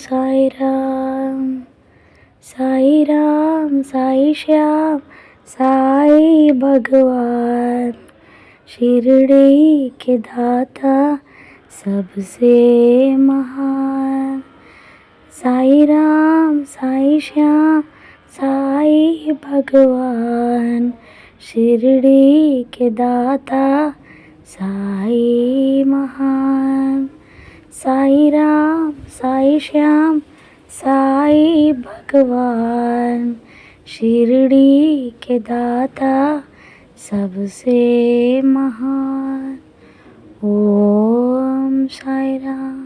సాయి రామ్ సాయి రామ్ సాయి శ్యామ్ సాయి भगवान शिरडी के दाता सबसे महान। साई राम साई श्याम साई भगवान शिरडी के दाता साई महान। साई राम साई श्याम साई भगवान शिरडी के दाता सबसे महान। ओम साई राम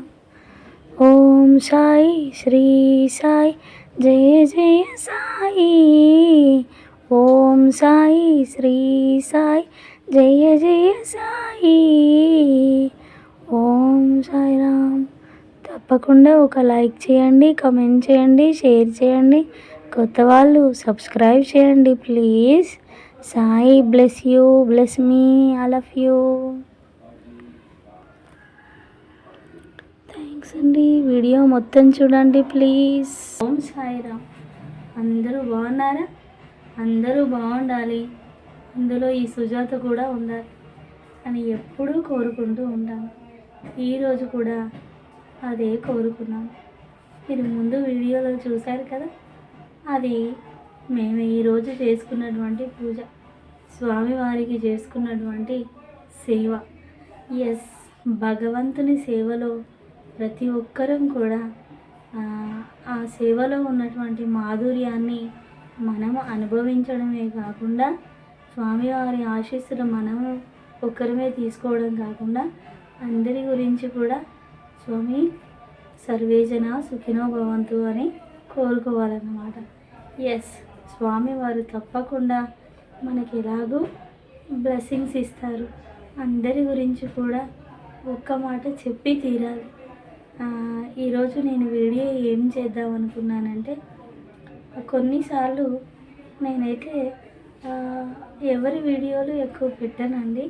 ओम साई श्री साई जय जय साई। ओम साई श्री साई जय जय साई। ఓం సాయి రామ్. తప్పకుండా ఒక లైక్ చేయండి, కమెంట్ చేయండి, షేర్ చేయండి. కొత్త వాళ్ళు సబ్స్క్రైబ్ చేయండి please. Sai bless you, bless me, all of you. Thanks అండి. వీడియో మొత్తం చూడండి ప్లీజ్. ఓం సాయి రామ్. అందరూ బాగున్నారా? అందరూ బాగుండాలి, అందులో ఈ సుజాత కూడా ఉండాలి అని ఎప్పుడూ కోరుకుంటూ ఉంటాను. ఈరోజు కూడా అదే కోరుకున్నాను. మీరు ముందు వీడియోలో చూశారు కదా, అది మేము ఈరోజు చేసుకున్నటువంటి పూజ, స్వామివారికి చేసుకున్నటువంటి సేవ. ఎస్, భగవంతుని సేవలో ప్రతి ఒక్కరం కూడా ఆ సేవలో ఉన్నటువంటి మాధుర్యాన్ని మనము అనుభవించడమే కాకుండా, స్వామివారి ఆశీస్సులు మనము ఒక్కరమే తీసుకోవడం కాకుండా అందరి గురించి కూడా స్వామి సర్వేజన సుఖినో భవంతు అని కోరుకోవాలన్నమాట. ఎస్, స్వామివారు తప్పకుండా మనకి ఎలాగో బ్లెస్సింగ్స్ ఇస్తారు. అందరి గురించి కూడా ఒక్క మాట చెప్పి తీరాలి. ఈరోజు నేను వీడియో ఏం చేద్దాం అనుకున్నానంటే, కొన్నిసార్లు నేనైతే ఎవరి వీడియోలు ఎక్కువ పెట్టానండి,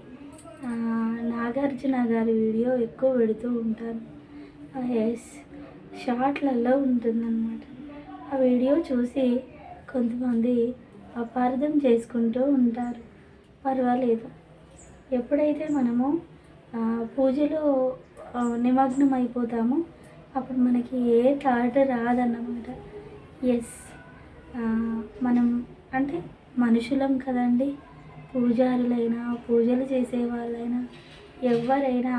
నాగార్జున గారి వీడియో ఎక్కువ పెడుతూ ఉంటాను. ఎస్, షార్ట్లలో ఉంటుందన్నమాట. ఆ వీడియో చూసి కొంతమంది అపార్థం చేసుకుంటూ ఉంటారు. పర్వాలేదు, ఎప్పుడైతే మనము పూజలో నిమగ్నం అయిపోతామో అప్పుడు మనకి ఏ థాట్ రాదన్నమాట. ఎస్, మనం అంటే మనుషులం కదండి. పూజారులైనా, పూజలు చేసే వాళ్ళైనా, ఎవరైనా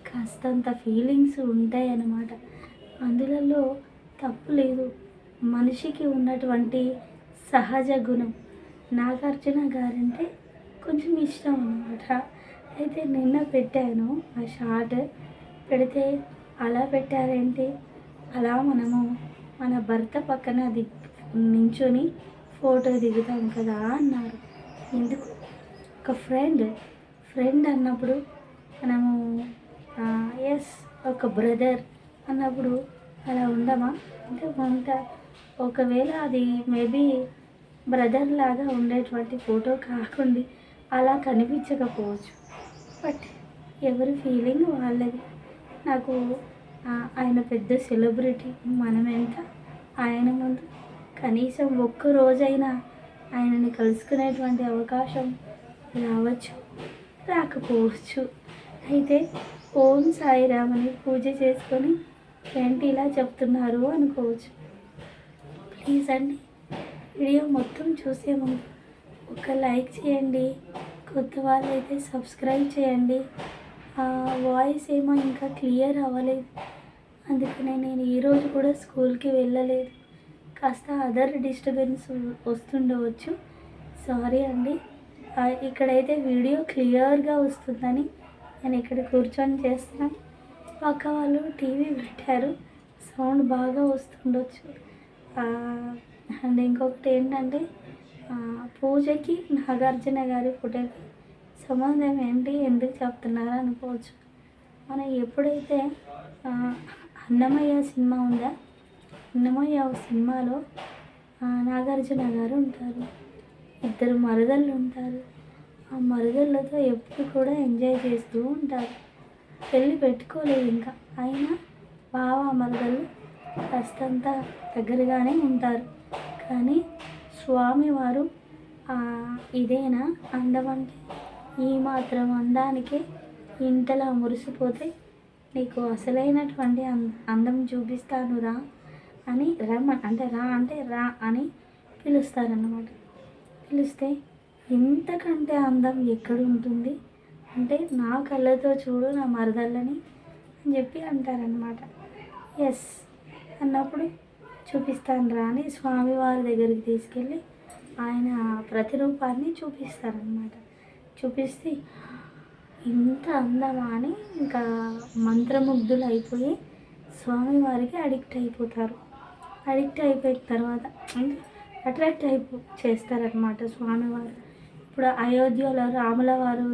కాస్తంత ఫీలింగ్స్ ఉంటాయి అన్నమాట. అందులో తప్పు లేదు. మనిషికి ఉన్నటువంటి సహజ గుణం. నాగార్జున గారంటే కొంచెం ఇష్టం అన్నమాట. అయితే నిన్న పెట్టాను ఆ షార్ట్. పెడితే అలా పెట్టారేంటి, అలా మనము మన భర్త పక్కన నించొని ఫోటో దిగుతాం కదా అన్నారు. ఎందుకు? ఒక ఫ్రెండ్ అన్నప్పుడు మనము ఎస్, ఒక బ్రదర్ అన్నప్పుడు అలా ఉండమా అంటే ఉంటా. ఒకవేళ అది మేబీ బ్రదర్ లాగా ఉండేటువంటి ఫోటో కాకుండా అలా కనిపించకపోవచ్చు. బట్ ఎవరి ఫీలింగ్ వాళ్ళది. నాకు ఆయన పెద్ద సెలబ్రిటీ, మనం ఎంత ఆయన ముందు కనీసం ఒక్క రోజైనా ఆయనని కలుసుకునేటువంటి అవకాశం రావచ్చు, రాకపోవచ్చు. అయితే ఓం సాయిరామ్ అని పూజ చేసుకొని ఏంటి ఇలా చెప్తున్నారు అనుకోవచ్చు. ప్లీజ్ అండి, వీడియో మొత్తం చూసే ముందు ఒక లైక్ చేయండి. కొత్త వాళ్ళైతే సబ్స్క్రైబ్ చేయండి. వాయిస్ ఏమో ఇంకా క్లియర్ అవ్వలేదు, అందుకనే నేను ఈరోజు కూడా స్కూల్కి వెళ్ళలేదు. కాస్త అదర్ డిస్టర్బెన్స్ వస్తుండవచ్చు, సారీ అండి. ఇక్కడైతే వీడియో క్లియర్గా వస్తుందని నేను ఇక్కడ కూర్చొని చేస్తున్నాను. పక్క వాళ్ళు టీవీ పెట్టారు, సౌండ్ బాగా వస్తుండొచ్చు. అండ్ ఇంకొకటి ఏంటంటే, పూజకి నాగార్జున గారి ఫోటోకి సంబంధం ఏంటి, ఎందుకు చెప్తున్నారా అనుకోవచ్చు. మనం ఎప్పుడైతే అన్నమయ్య సినిమా ఉందా, అన్నమయ్య సినిమాలో నాగార్జున గారు ఉంటారు, ఇద్దరు మరదళ్ళు ఉంటారు. ఆ మరదళ్ళతో ఎప్పుడు కూడా ఎంజాయ్ చేస్తూ ఉంటారు. పెళ్ళి పెట్టుకోలేదు ఇంకా, అయినా బావ మరదళ్ళు కాస్తంత దగ్గరగానే ఉంటారు. కానీ స్వామివారు ఇదేనా అందం అంటే, ఈ మాత్రం అందానికే ఇంతలా మురిసిపోతే నీకు అసలైనటువంటి అందం చూపిస్తాను రా అని అంటే రా అని పిలుస్తారన్నమాట. పిలిస్తే ఇంతకంటే అందం ఎక్కడుంటుంది అంటే, నా కళ్ళతో చూడు నా మరదళ్ళని అని చెప్పి అంటారనమాట. ఎస్ అన్నప్పుడు చూపిస్తాను రా అని స్వామివారి దగ్గరికి తీసుకెళ్ళి ఆయన ప్రతిరూపాన్ని చూపిస్తారనమాట. చూపిస్తే ఇంత అందమా అని ఇంకా మంత్రముగ్ధులు అయిపోయి స్వామివారికి అడిక్ట్ అయిపోతారు. అడిక్ట్ అయిపోయిన తర్వాత అంటే అట్రాక్ట్ చేస్తారనమాట స్వామివారు. ఇప్పుడు అయోధ్యలో రాముల వారు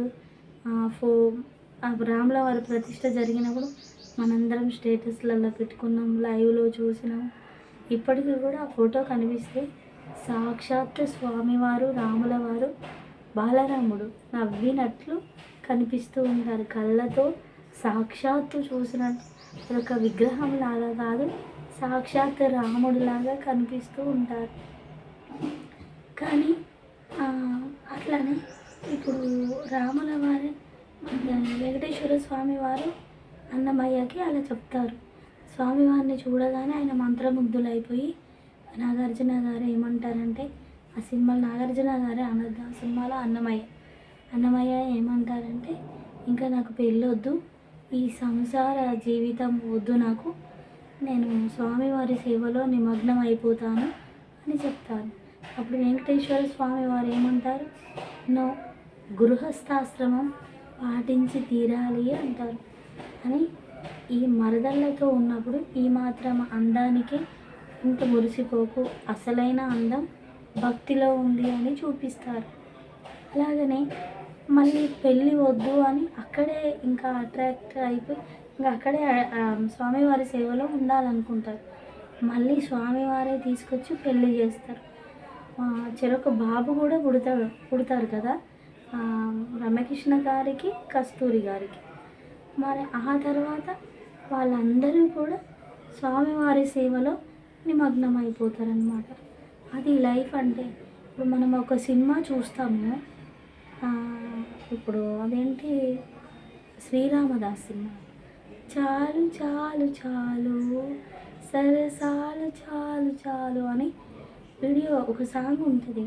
రాముల వారి ప్రతిష్ట జరిగినప్పుడు మనందరం స్టేటస్లలో పెట్టుకున్నాం, లైవ్లో చూసినాం. ఇప్పటికీ కూడా ఆ ఫోటో కనిపిస్తే సాక్షాత్తు స్వామివారు రాముల వారు బాలరాముడు నవ్వినట్లు కనిపిస్తూ ఉంటారు. కళ్ళతో సాక్షాత్తు చూసినట్టు, ఒక విగ్రహం లాగా కాదు, సాక్షాత్తు రాముడిలాగా కనిపిస్తూ ఉంటారు. కానీ అట్లానే ఇప్పుడు రాముల వారి వెంకటేశ్వర స్వామి వారు అన్నమయ్యకి అలా చెప్తారు. స్వామివారిని చూడగానే ఆయన మంత్రముగ్ధులైపోయి నాగార్జున గారు ఏమంటారంటే, ఆ సినిమాలో నాగార్జున గారే అనొద్దు, ఆ సినిమాలో అన్నమయ్య ఏమంటారంటే, ఇంకా నాకు పెళ్ళొద్దు, ఈ సంసార జీవితం వద్దు నాకు, నేను స్వామివారి సేవలో నిమగ్నం అయిపోతాను అని చెప్తారు. అప్పుడు వెంకటేశ్వర స్వామి వారు ఏమంటారు, నో, గృహస్థాశ్రమం పాటించి తీరాలి అంటారు. అని ఈ మరదళ్ళతో ఉన్నప్పుడు ఈ మాత్రం అందానికి ఇంత మురిసిపోకు, అసలైన అందం భక్తిలో ఉంది అని చూపిస్తారు. అలాగనే మళ్ళీ పెళ్ళి వద్దు అని అక్కడే ఇంకా అట్రాక్ట్ అయిపోయి ఇంకా అక్కడే స్వామివారి సేవలో ఉండాలనుకుంటారు. మళ్ళీ స్వామివారే తీసుకొచ్చి పెళ్ళి చేస్తారు. చెరొక బాబు కూడా పుడతారు కదా, రమ్యకృష్ణ గారికి, కస్తూరి గారికి. మరి ఆ తర్వాత వాళ్ళందరూ కూడా స్వామివారి సేవలో నిమగ్నం అయిపోతారనమాట. అది లైఫ్ అంటే. ఇప్పుడు మనం ఒక సినిమా చూస్తాము, ఇప్పుడు అదేంటి శ్రీరామదాస్ సినిమా, చాలు చాలు చాలు సరసాలు చాలు చాలు అని ఒక సాంగ్ ఉంటుంది.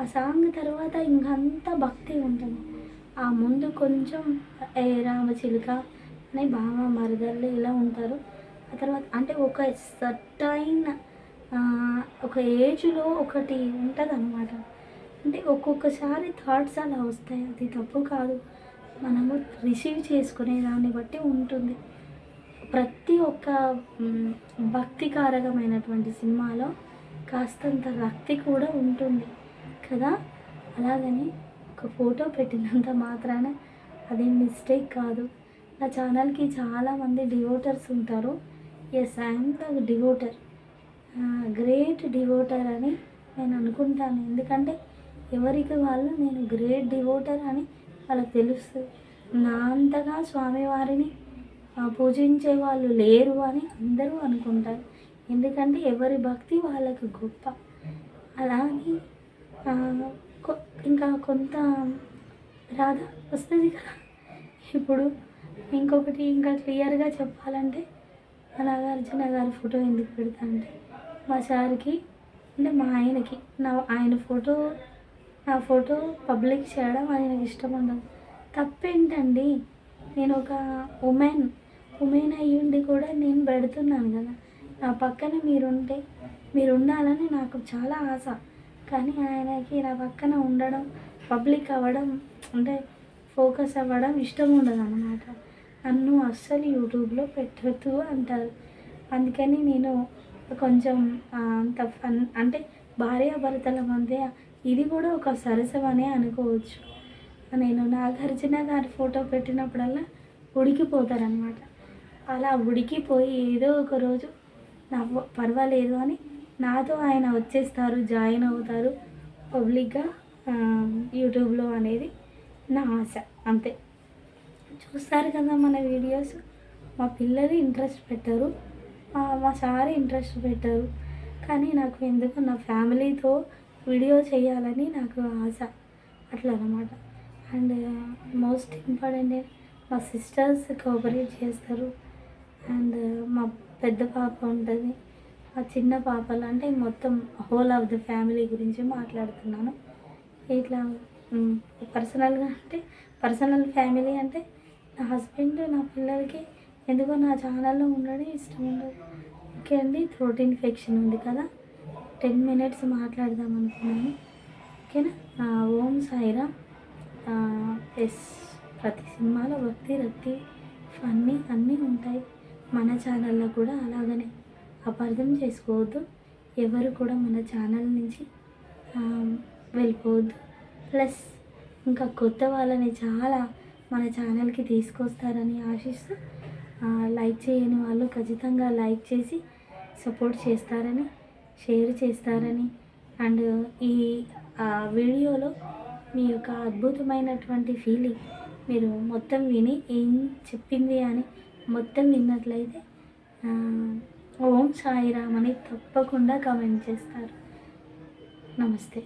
ఆ సాంగ్ తర్వాత ఇంకంతా భక్తి ఉంటుంది. ఆ ముందు కొంచెం రామచిలుక అని బావ మరదళ్ళు ఇలా ఉంటారు. ఆ తర్వాత అంటే ఒక సర్టైన్ ఒక ఏజ్లో ఒకటి ఉంటుంది అన్నమాట. అంటే ఒక్కొక్కసారి థాట్స్ అలా వస్తాయి, అది తప్పు కాదు, మనము రిసీవ్ చేసుకునే దాన్ని బట్టి ఉంటుంది. ప్రతి ఒక్క భక్తికారకమైనటువంటి సినిమాలో కాస్తంత భక్తి కూడా ఉంటుంది కదా. అలాగని ఒక ఫోటో పెట్టినంత మాత్రాన అది మిస్టేక్ కాదు. నా ఛానల్కి చాలామంది డివోటర్స్ ఉంటారు. ఎస్, ఐఎమ్ ద డివోటర్, గ్రేట్ డివోటర్ అని నేను అనుకుంటాను. ఎందుకంటే ఎవరికి వాళ్ళు నేను గ్రేట్ డివోటర్ అని వాళ్ళకి తెలుస్తుంది. నా అంతగా స్వామివారిని పూజించే వాళ్ళు లేరు అని అందరూ అనుకుంటారు. ఎందుకంటే ఎవరి భక్తి వాళ్ళకి గొప్ప. అలాగే ఇంకా కొంత రాధ వస్తుంది కదా. ఇప్పుడు ఇంకొకటి ఇంకా క్లియర్గా చెప్పాలంటే, నాగార్జున గారి ఫోటో ఎందుకు పెడతా అంటే, మా సార్కి అంటే మా ఆయనకి నా ఫోటో పబ్లిక్ చేయడం ఆయనకి ఇష్టం ఉండదు. తప్పేంటండి, నేను ఒక ఉమెన్ అయ్యుండి కూడా నేను పెడుతున్నాను కదా. నా పక్కన మీరు ఉండాలని నాకు చాలా ఆశ. కానీ ఆయనకి నా పక్కన ఉండడం, పబ్లిక్ అవ్వడం అంటే ఫోకస్ అవ్వడం ఇష్టం ఉండదు అన్నమాట. నన్ను అస్సలు యూట్యూబ్లో పెట్టద్దు అంటారు. అందుకని నేను కొంచెం అంత ఫన్ అంటే భార్యాభర్తల మధ్య ఇది కూడా ఒక సరసమనే అనుకోవచ్చు. నేను నాగార్జున గారి ఫోటో పెట్టినప్పుడల్లా ఉడికిపోతారనమాట. అలా ఉడికిపోయి ఏదో ఒక రోజు పర్వాలేదు అని నాతో ఆయన వచ్చేస్తారు, జాయిన్ అవుతారు పబ్లిక్గా యూట్యూబ్లో అనేది నా ఆశ. అంతే. చూస్తారు కదా మన వీడియోస్. మా పిల్లలు ఇంట్రెస్ట్ పెట్టరు, మా సార్ ఇంట్రెస్ట్ పెట్టరు. కానీ నాకు ఎందుకో నా ఫ్యామిలీతో వీడియో చేయాలని నాకు ఆశ. అట్లా అనమాట. అండ్ మోస్ట్ ఇంపార్టెంట్ మా సిస్టర్స్ కోఆపరేట్ చేస్తారు. అండ్ మా పెద్ద పాప ఉంటుంది. మా చిన్న పాపలు అంటే మొత్తం హోల్ ఆఫ్ ద ఫ్యామిలీ గురించి మాట్లాడుతున్నాను. ఇట్లా పర్సనల్గా అంటే పర్సనల్ ఫ్యామిలీ అంటే నా హస్బెండ్, నా పిల్లలకి ఎందుకో నా ఛానల్లో ఉండడం ఇష్టం ఉండదు. ఓకే అండి, థ్రోట్ ఇన్ఫెక్షన్ ఉంది కదా, 10 మినిట్స్ మాట్లాడదాం అనుకున్నాను. ఓకేనా. ఓం సాయిరామ్. ఎస్, ప్రతి సినిమాలో భక్తి రక్తి ఫన్నీ అన్నీ ఉంటాయి. మన ఛానల్లో కూడా అలాగనే అపార్థం చేసుకోవద్దు. ఎవరు కూడా మన ఛానల్ నుంచి వెళ్ళిపోవద్దు. ప్లస్ ఇంకా కొత్త వాళ్ళని చాలా మన ఛానల్కి తీసుకొస్తారని ఆశిస్తూ లైక్ చేయని వాళ్ళు ఖచ్చితంగా లైక్ చేసి సపోర్ట్ చేస్తారని, షేర్ చేస్తారని, అండ్ ఈ వీడియోలో మీ యొక్క అద్భుతమైనటువంటి ఫీలింగ్ మీరు మొత్తం విని ఏం చెప్పింది అని మొత్తం విన్నట్లయితే ఓం సాయిరామ్ అని తప్పకుండా కామెంట్ చేస్తారు. నమస్తే.